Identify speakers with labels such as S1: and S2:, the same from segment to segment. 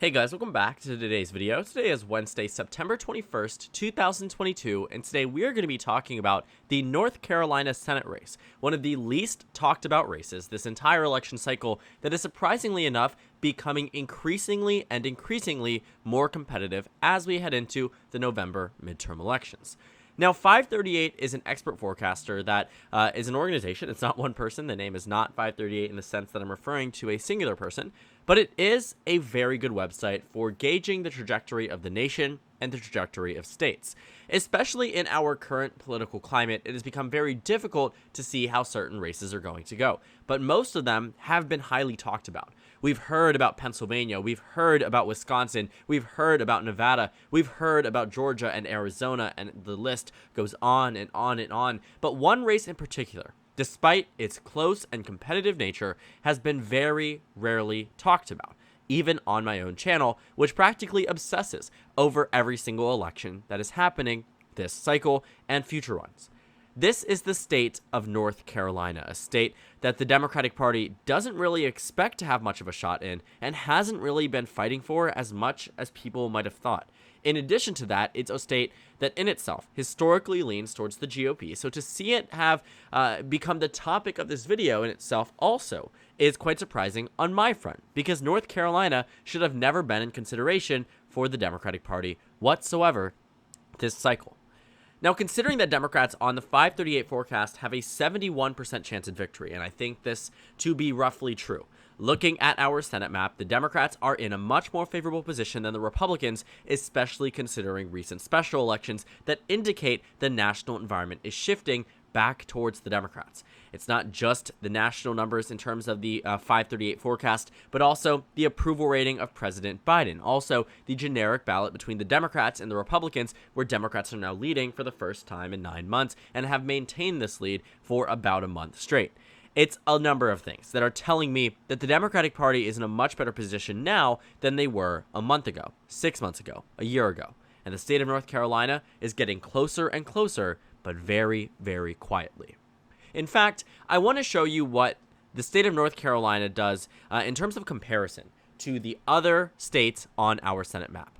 S1: Hey guys, welcome back to today's video. Today is Wednesday, September 21st, 2022, and today we are going to be talking about the North Carolina Senate race, one of the least talked about races this entire election cycle that is surprisingly enough becoming increasingly more competitive as we head into the November midterm elections. Now, FiveThirtyEight is an expert forecaster that is an organization. It's not one person. The name is not FiveThirtyEight in the sense that I'm referring to a singular person, but it is a very good website for gauging the trajectory of the nation and the trajectory of states. Especially in our current political climate, it has become very difficult to see how certain races are going to go, but most of them have been highly talked about. We've heard about Pennsylvania, we've heard about Wisconsin, we've heard about Nevada, we've heard about Georgia and Arizona, and the list goes on and on and on. But one race in particular, despite its close and competitive nature, has been very rarely talked about, even on my own channel, which practically obsesses over every single election that is happening this cycle and future ones. This is the state of North Carolina, a state that the Democratic Party doesn't really expect to have much of a shot in and hasn't really been fighting for as much as people might have thought. In addition to that, it's a state that in itself historically leans towards the GOP, so to see it have become the topic of this video in itself also is quite surprising on my front, because North Carolina should have never been in consideration for the Democratic Party whatsoever this cycle. Now, considering that Democrats on the FiveThirtyEight forecast have a 71% chance of victory, and I think this to be roughly true, looking at our Senate map, the Democrats are in a much more favorable position than the Republicans, especially considering recent special elections that indicate the national environment is shifting back towards the Democrats. It's not just the national numbers in terms of the FiveThirtyEight forecast, but also the approval rating of President Biden. Also, the generic ballot between the Democrats and the Republicans, where Democrats are now leading for the first time in 9 months and have maintained this lead for about a month straight. It's a number of things that are telling me that the Democratic Party is in a much better position now than they were a month ago, 6 months ago, a year ago. And the state of North Carolina is getting closer and closer, but very, very quietly. In fact, I want to show you what the state of North Carolina does in terms of comparison to the other states on our Senate map.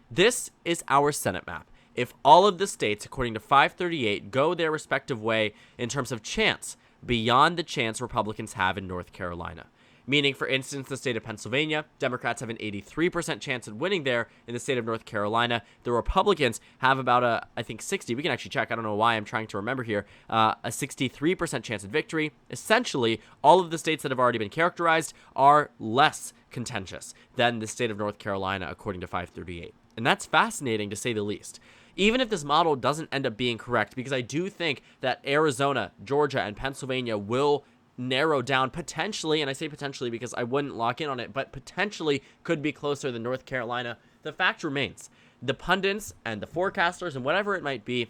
S1: This is our Senate map. If all of the states, according to FiveThirtyEight, go their respective way in terms of chance beyond the chance Republicans have in North Carolina. Meaning, for instance, the state of Pennsylvania, Democrats have an 83% chance of winning there. In the state of North Carolina, the Republicans have about I think 60. We can actually check. I don't know why I'm trying to remember here. A 63% chance of victory. Essentially, all of the states that have already been characterized are less contentious than the state of North Carolina, according to FiveThirtyEight. And that's fascinating, to say the least. Even if this model doesn't end up being correct, because I do think that Arizona, Georgia, and Pennsylvania will narrow down potentially, and I say potentially because I wouldn't lock in on it, but potentially could be closer than North Carolina. The fact remains, the pundits and the forecasters and whatever it might be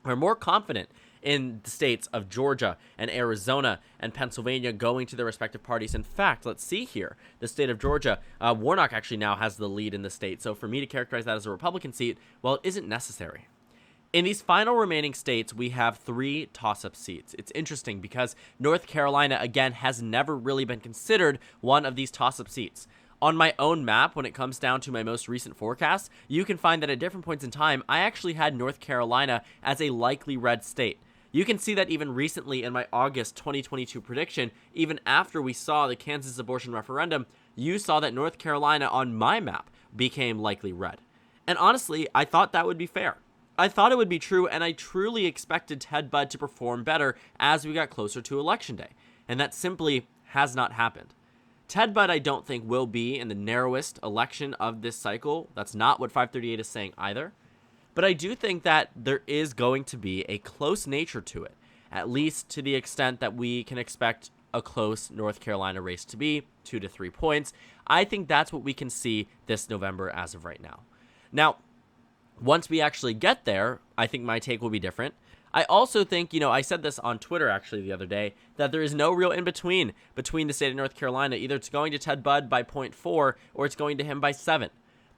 S1: are more confident in the states of Georgia and Arizona and Pennsylvania going to their respective parties. In fact, let's see here. The state of Georgia, Warnock actually now has the lead in the state. So for me to characterize that as a Republican seat, well, it isn't necessary. In these final remaining states, we have 3 toss-up seats. It's interesting because North Carolina, again, has never really been considered one of these toss-up seats. On my own map, when it comes down to my most recent forecast, you can find that at different points in time, I actually had North Carolina as a likely red state. You can see that even recently in my August 2022 prediction, even after we saw the Kansas abortion referendum, you saw that North Carolina on my map became likely red. And honestly, I thought that would be fair. I thought it would be true, and I truly expected Ted Budd to perform better as we got closer to Election Day, and that simply has not happened. Ted Budd, I don't think, will be in the narrowest election of this cycle. That's not what FiveThirtyEight is saying either. But I do think that there is going to be a close nature to it, at least to the extent that we can expect a close North Carolina race to be, 2 to 3 points. I think that's what we can see this November as of right now. Now, once we actually get there, I think my take will be different. I also think, I said this on Twitter actually the other day, that there is no real in-between between the state of North Carolina. Either it's going to Ted Budd by 0.4 or it's going to him by 7.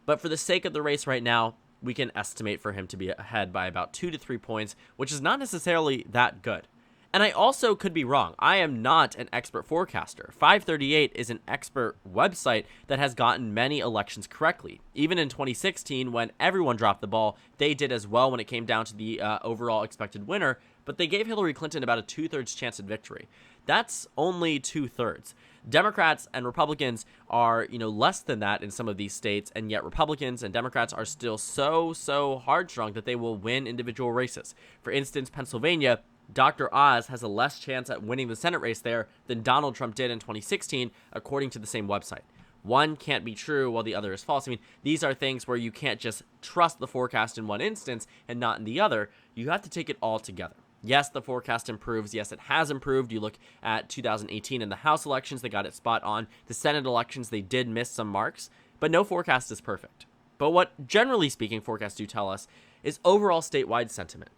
S1: But for the sake of the race right now, we can estimate for him to be ahead by about 2 to 3 points, which is not necessarily that good. And I also could be wrong. I am not an expert forecaster. 538 is an expert website that has gotten many elections correctly. Even in 2016, when everyone dropped the ball, they did as well when it came down to the overall expected winner, but they gave Hillary Clinton about a 2/3 chance at victory. That's only 2/3. Democrats and Republicans are, less than that in some of these states, and yet Republicans and Democrats are still so hard-strung that they will win individual races. For instance, Pennsylvania, Dr. Oz has a less chance at winning the Senate race there than Donald Trump did in 2016, according to the same website. One can't be true while the other is false. I mean, these are things where you can't just trust the forecast in one instance and not in the other. You have to take it all together. Yes, the forecast improves. Yes, it has improved. You look at 2018 in the House elections, they got it spot on. The Senate elections, they did miss some marks, but no forecast is perfect. But what, generally speaking, forecasts do tell us is overall statewide sentiment.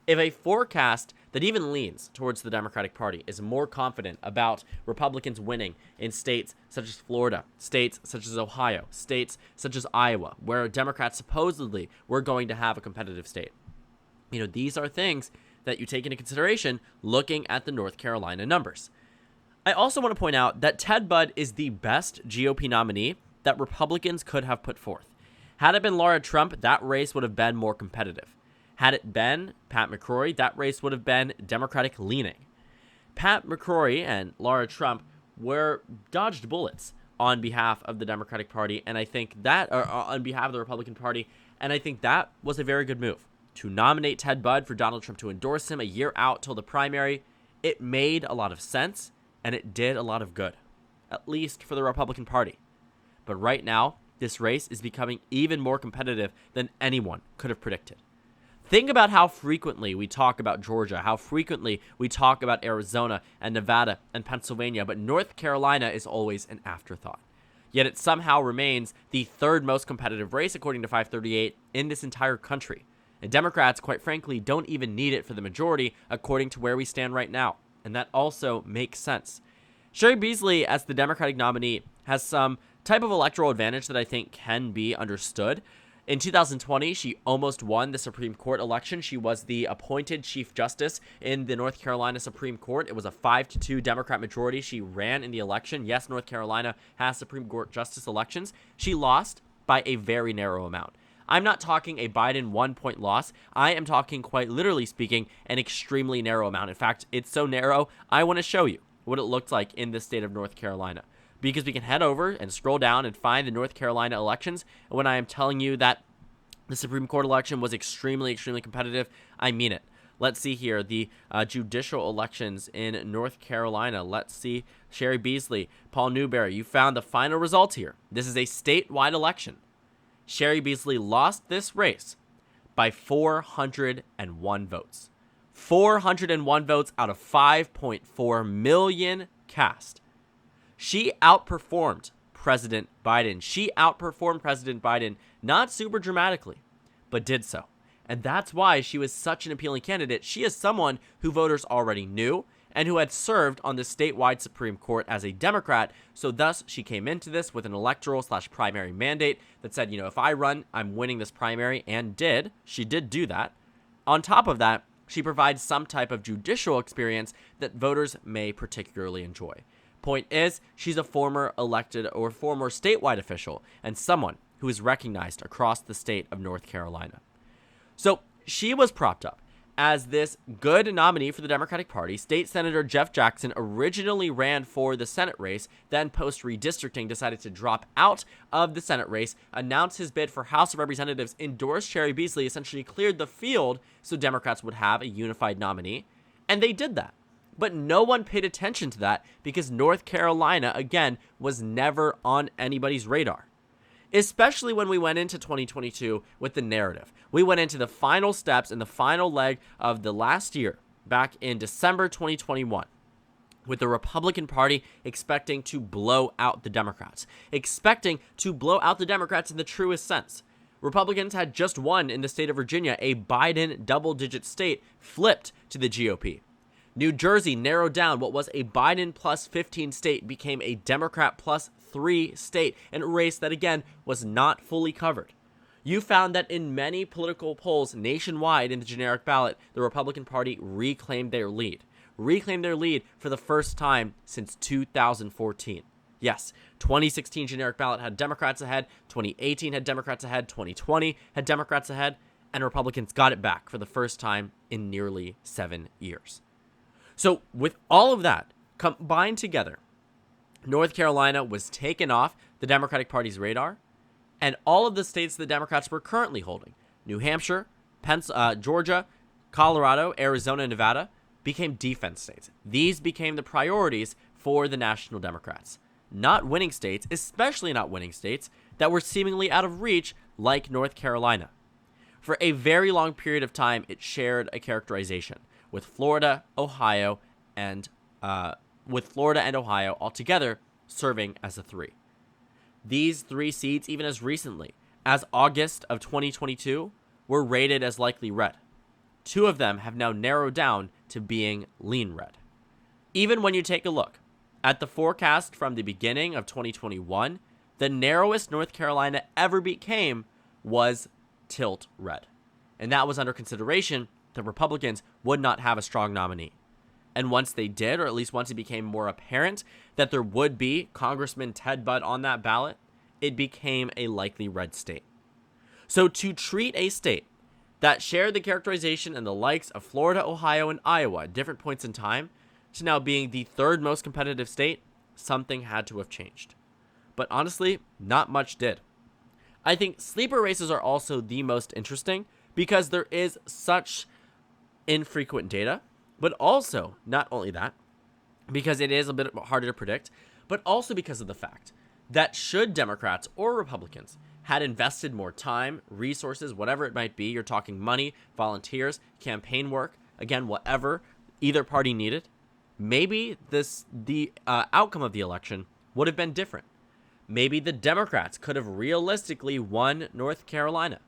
S1: If a forecast that even leans towards the Democratic Party is more confident about Republicans winning in states such as Florida, states such as Ohio, states such as Iowa, where Democrats supposedly were going to have a competitive state, these are things that you take into consideration looking at the North Carolina numbers. I also want to point out that Ted Budd is the best GOP nominee that Republicans could have put forth. Had it been Laura Trump, that race would have been more competitive. Had it been Pat McCrory, that race would have been Democratic leaning. Pat McCrory and Laura Trump were dodged bullets on behalf of the Democratic Party, and I think that, or on behalf of the Republican Party, and I think that was a very good move. To nominate Ted Budd for Donald Trump to endorse him a year out till the primary, it made a lot of sense, and it did a lot of good, at least for the Republican Party. But right now, this race is becoming even more competitive than anyone could have predicted. Think about how frequently we talk about Georgia, how frequently we talk about Arizona and Nevada and Pennsylvania, but North Carolina is always an afterthought. Yet it somehow remains the third most competitive race, according to 538, in this entire country. And Democrats, quite frankly, don't even need it for the majority, according to where we stand right now. And that also makes sense. Cheri Beasley, as the Democratic nominee, has some type of electoral advantage that I think can be understood. In 2020, she almost won the Supreme Court election. She was the appointed Chief Justice in the North Carolina Supreme Court. It was a 5-2 Democrat majority. She ran in the election. Yes, North Carolina has Supreme Court Justice elections. She lost by a very narrow amount. I'm not talking a Biden 1-point loss. I am talking, quite literally speaking, an extremely narrow amount. In fact, it's so narrow, I want to show you what it looked like in the state of North Carolina. Because we can head over and scroll down and find the North Carolina elections. When I am telling you that the Supreme Court election was extremely competitive, I mean it. Let's see here, the judicial elections in North Carolina. Let's see, Cheri Beasley, Paul Newberry, you found the final result here. This is a statewide election. Cheri Beasley lost this race by 401 votes. 401 votes out of 5.4 million cast. She outperformed President Biden. She outperformed President Biden, not super dramatically, but did so. And that's why she was such an appealing candidate. She is someone who voters already knew and who had served on the statewide Supreme Court as a Democrat. So thus, she came into this with an electoral/primary mandate that said, if I run, I'm winning this primary, and did. She did do that. On top of that, she provides some type of judicial experience that voters may particularly enjoy. Point is, she's a former elected or former statewide official and someone who is recognized across the state of North Carolina. So she was propped up as this good nominee for the Democratic Party. State Senator Jeff Jackson originally ran for the Senate race, then post redistricting decided to drop out of the Senate race, announced his bid for House of Representatives, endorsed Cheri Beasley, essentially cleared the field so Democrats would have a unified nominee, and they did that. But no one paid attention to that because North Carolina, again, was never on anybody's radar. Especially when we went into 2022 with the narrative. We went into the final steps in the final leg of the last year, back in December 2021, with the Republican Party expecting to blow out the Democrats. Expecting to blow out the Democrats in the truest sense. Republicans had just won in the state of Virginia, a Biden double-digit state, flipped to the GOP. New Jersey narrowed down what was a Biden plus 15 state, became a Democrat plus 3 state, in a race that, again, was not fully covered. You found that in many political polls nationwide in the generic ballot, the Republican Party reclaimed their lead. reclaim their lead for the first time since 2014. Yes, 2016 generic ballot had Democrats ahead, 2018 had Democrats ahead, 2020 had Democrats ahead, and Republicans got it back for the first time in nearly 7 years. So with all of that combined together, North Carolina was taken off the Democratic Party's radar, and all of the states the Democrats were currently holding, New Hampshire, Georgia, Colorado, Arizona, and Nevada, became defense states. These became the priorities for the National Democrats. Not winning states, especially not winning states that were seemingly out of reach, like North Carolina. For a very long period of time, it shared a characterization with Florida, Ohio, and Ohio altogether serving as a 3. These 3 seats, even as recently as August of 2022, were rated as likely red. 2 of them have now narrowed down to being lean red. Even when you take a look at the forecast from the beginning of 2021, the narrowest North Carolina ever became was tilt red. And that was under consideration that Republicans would not have a strong nominee. And once they did, or at least once it became more apparent that there would be Congressman Ted Budd on that ballot, it became a likely red state. So to treat a state that shared the characterization and the likes of Florida, Ohio, and Iowa at different points in time to now being the 3rd most competitive state, something had to have changed. But honestly, not much did. I think sleeper races are also the most interesting because there is such infrequent data, but also, not only that, because it is a bit harder to predict, but also because of the fact that should Democrats or Republicans had invested more time, resources, whatever it might be, you're talking money, volunteers, campaign work, again, whatever either party needed, maybe the outcome of the election would have been different. Maybe the Democrats could have realistically won North Carolina.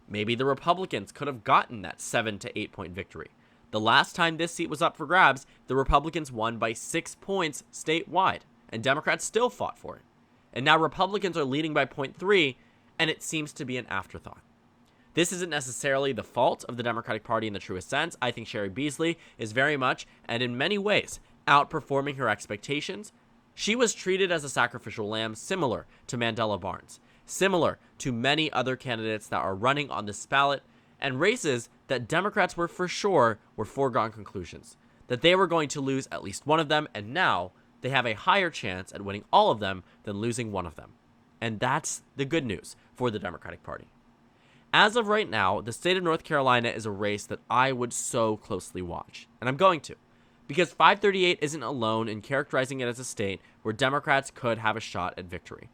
S1: Maybe the Republicans could have gotten that 7 to 8 point victory. The last time this seat was up for grabs, the Republicans won by 6 points statewide, and Democrats still fought for it. And now Republicans are leading by 0.3, and it seems to be an afterthought. This isn't necessarily the fault of the Democratic Party in the truest sense. I think Cheri Beasley is very much, and in many ways, outperforming her expectations. She was treated as a sacrificial lamb, similar to Mandela Barnes, similar to many other candidates that are running on this ballot, and races that Democrats were for sure were foregone conclusions, that they were going to lose at least one of them, and now they have a higher chance at winning all of them than losing one of them. And that's the good news for the Democratic Party. As of right now, the state of North Carolina is a race that I would so closely watch, and I'm going to, because 538 isn't alone in characterizing it as a state where Democrats could have a shot at victory.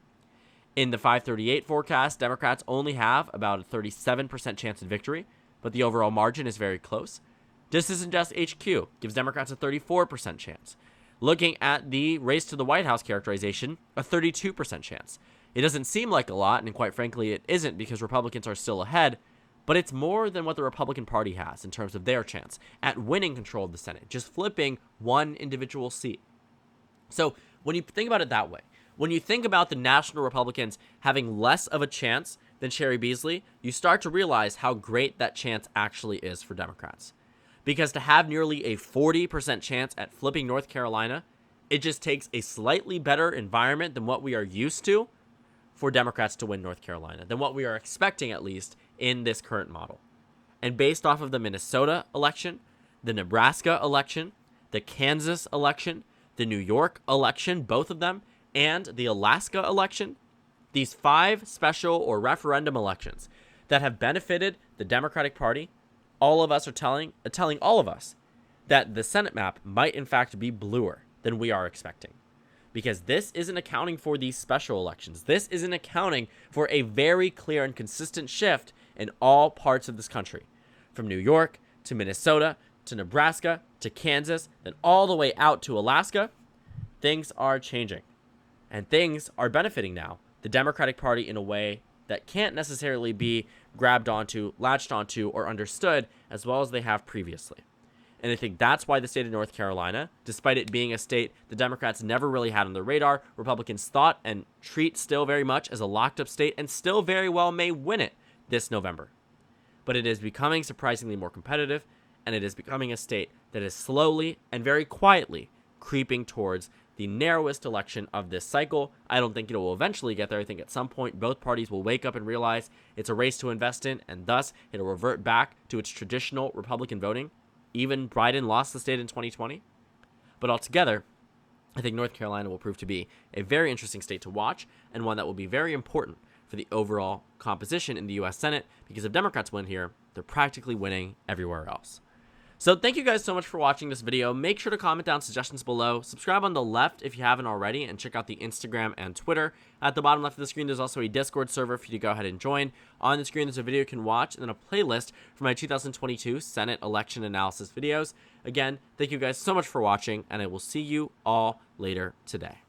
S1: In the 538 forecast, Democrats only have about a 37% chance at victory, but the overall margin is very close. This isn't just HQ, gives Democrats a 34% chance. Looking at the race to the White House characterization, a 32% chance. It doesn't seem like a lot, and quite frankly, it isn't because Republicans are still ahead, but it's more than what the Republican Party has in terms of their chance at winning control of the Senate, just flipping one individual seat. So when you think about it that way, when you think about the national Republicans having less of a chance than Cheri Beasley, you start to realize how great that chance actually is for Democrats. Because to have nearly a 40% chance at flipping North Carolina, it just takes a slightly better environment than what we are used to for Democrats to win North Carolina, than what we are expecting at least in this current model. And based off of the Minnesota election, the Nebraska election, the Kansas election, the New York election, both of them, and the Alaska election, these 5 special or referendum elections that have benefited the Democratic Party, all of us are telling all of us that the Senate map might in fact be bluer than we are expecting. Because this isn't accounting for these special elections. This isn't accounting for a very clear and consistent shift in all parts of this country. From New York to Minnesota to Nebraska to Kansas, then all the way out to Alaska, things are changing. And things are benefiting now the Democratic Party in a way that can't necessarily be grabbed onto, latched onto, or understood as well as they have previously. And I think that's why the state of North Carolina, despite it being a state the Democrats never really had on their radar, Republicans thought and treat still very much as a locked-up state and still very well may win it this November. But it is becoming surprisingly more competitive, and it is becoming a state that is slowly and very quietly creeping towards the narrowest election of this cycle. I don't think it will eventually get there. I think at some point both parties will wake up and realize it's a race to invest in, and thus it'll revert back to its traditional Republican voting. Even Biden lost the state in 2020. But altogether, I think North Carolina will prove to be a very interesting state to watch, and one that will be very important for the overall composition in the U.S. Senate, because if Democrats win here, they're practically winning everywhere else. So thank you guys so much for watching this video. Make sure to comment down suggestions below. Subscribe on the left if you haven't already, and check out the Instagram and Twitter. At the bottom left of the screen, there's also a Discord server for you to go ahead and join. On the screen, there's a video you can watch, and then a playlist for my 2022 Senate election analysis videos. Again, thank you guys so much for watching, and I will see you all later today.